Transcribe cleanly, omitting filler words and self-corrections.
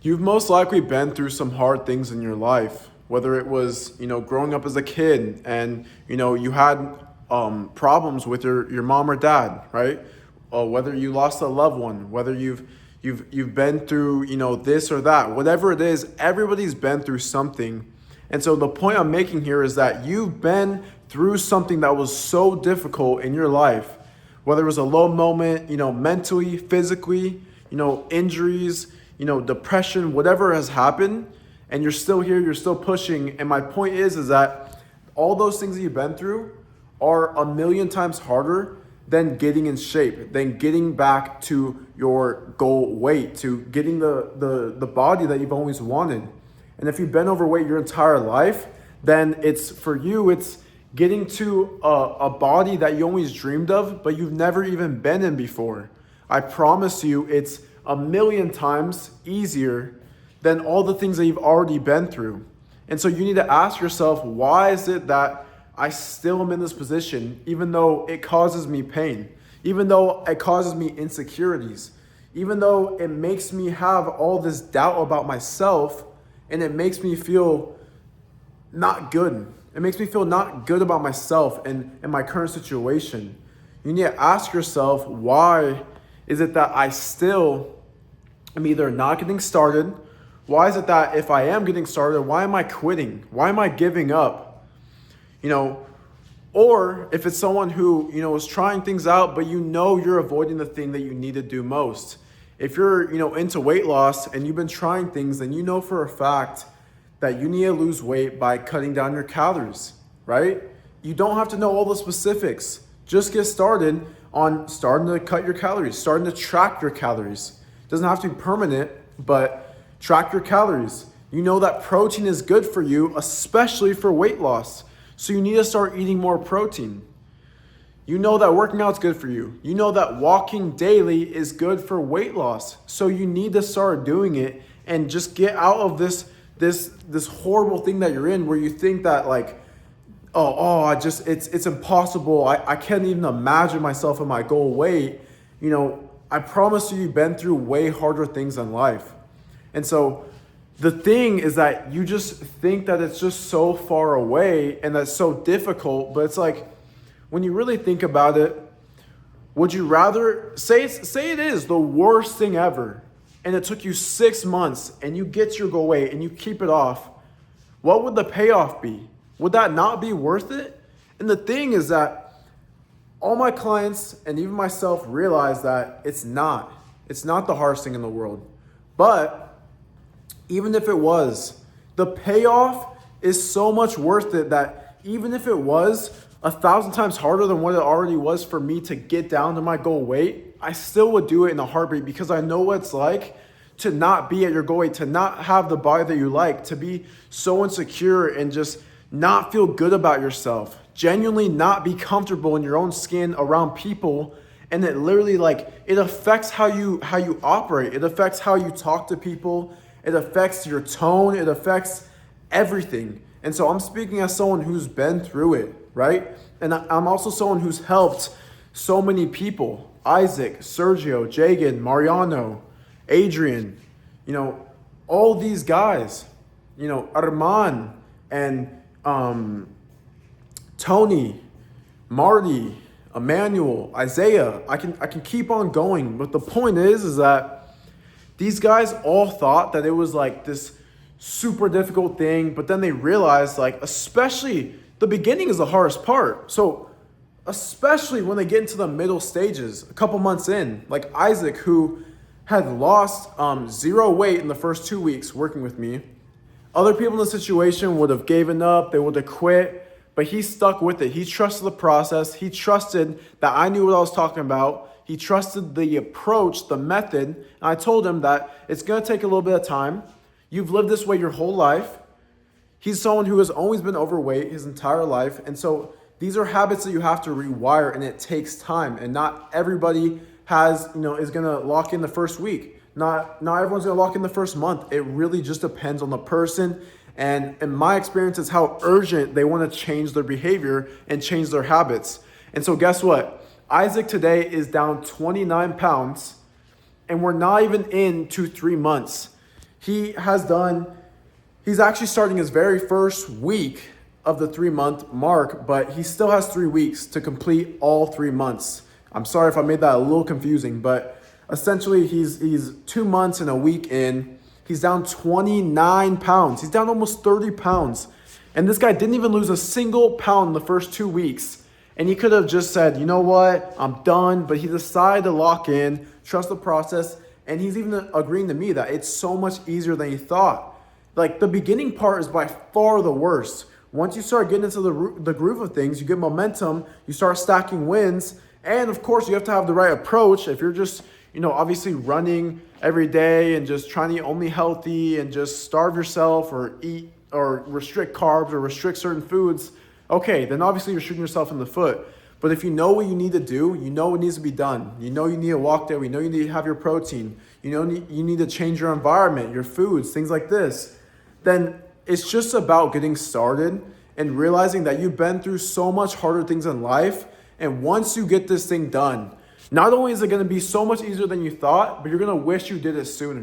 You've most likely been through some hard things in your life, whether it was, growing up as a kid and, you had problems with your mom or dad, right? Whether you lost a loved one, whether you've been through, this or that, whatever it is, everybody's been through something. And so the point I'm making here is that you've been through something that was so difficult in your life, whether it was a low moment, mentally, physically, injuries, depression, whatever has happened, and you're still here, you're still pushing. And my point is that all those things that you've been through are a million times harder than getting in shape, than getting back to your goal weight, to getting the body that you've always wanted. And if you've been overweight your entire life, then it's getting to a body that you always dreamed of, but you've never even been in before. I promise you, it's a million times easier than all the things that you've already been through. And so you need to ask yourself, why is it that I still am in this position, even though it causes me pain, even though it causes me insecurities, even though it makes me have all this doubt about myself, and it makes me feel not good. It makes me feel not good about myself and my current situation. You need to ask yourself, why is it that I still am either not getting started? Why is it that if I am getting started, why am I quitting? Why am I giving up? Or if it's someone who, is trying things out, but you're avoiding the thing that you need to do most. If you're, into weight loss and you've been trying things, then you know for a fact that you need to lose weight by cutting down your calories, right? You don't have to know all the specifics. Just get started on starting to cut your calories, starting to track your calories. It doesn't have to be permanent, but track your calories. You know that protein is good for you, especially for weight loss. So you need to start eating more protein. You know that working out is good for you. You know that walking daily is good for weight loss. So you need to start doing it and just get out of this horrible thing that you're in, where you think that it's impossible. I can't even imagine myself in my goal weight. I promise you've been through way harder things in life. And so the thing is that you just think that it's just so far away and that's so difficult, but it's like, when you really think about it, would you rather say it is the worst thing ever, and it took you 6 months and you get your goal weight and you keep it off? What would the payoff be? Would that not be worth it? And the thing is that all my clients and even myself realize that it's not the hardest thing in the world. But even if it was, the payoff is so much worth it that even if it was 1,000 times harder than what it already was for me to get down to my goal weight, I still would do it in a heartbeat, because I know what it's like to not be at your goal weight, to not have the body that you like, to be so insecure and just not feel good about yourself, genuinely not be comfortable in your own skin around people. And it literally it affects how you operate. It affects how you talk to people. It affects your tone. It affects everything. And so I'm speaking as someone who's been through it, right? And I'm also someone who's helped so many people. Isaac, Sergio, Jagan, Mariano, Adrian, all these guys, Arman and Tony, Marty, Emmanuel, Isaiah. I can keep on going. But the point is that these guys all thought that it was this super difficult thing, but then they realized, especially the beginning is the hardest part. So especially when they get into the middle stages, a couple months in, like Isaac, who had lost 0 weight in the first 2 weeks working with me. Other people in the situation would have given up, they would have quit, but he stuck with it. He trusted the process. He trusted that I knew what I was talking about. He trusted the approach, the method. And I told him that it's going to take a little bit of time. You've lived this way your whole life. He's someone who has always been overweight his entire life. And so these are habits that you have to rewire, and it takes time. And not everybody is going to lock in the first week. Not everyone's going to lock in the first month. It really just depends on the person. And in my experience, it's how urgent they want to change their behavior and change their habits. And so guess what? Isaac today is down 29 pounds, and we're not even in 2-3 months. He's actually starting his very first week of the 3 month mark, but he still has 3 weeks to complete all 3 months. I'm sorry if I made that a little confusing, but essentially he's 2 months and a week in. He's down 29 pounds. He's down almost 30 pounds. And this guy didn't even lose a single pound in the first 2 weeks. And he could have just said, you know what, I'm done. But he decided to lock in, trust the process. And he's even agreeing to me that it's so much easier than he thought. Like, the beginning part is by far the worst. Once you start getting into the groove of things, you get momentum, you start stacking wins. And of course, you have to have the right approach. If you're just, obviously running every day and just trying to eat only healthy and just starve yourself or eat or restrict carbs or restrict certain foods, okay, then obviously you're shooting yourself in the foot. But if you know what you need to do, you know what needs to be done. You know you need a walk day. You know you need to have your protein. You need to change your environment, your foods, things like this. Then it's just about getting started and realizing that you've been through so much harder things in life. And once you get this thing done, not only is it going to be so much easier than you thought, but you're going to wish you did it sooner.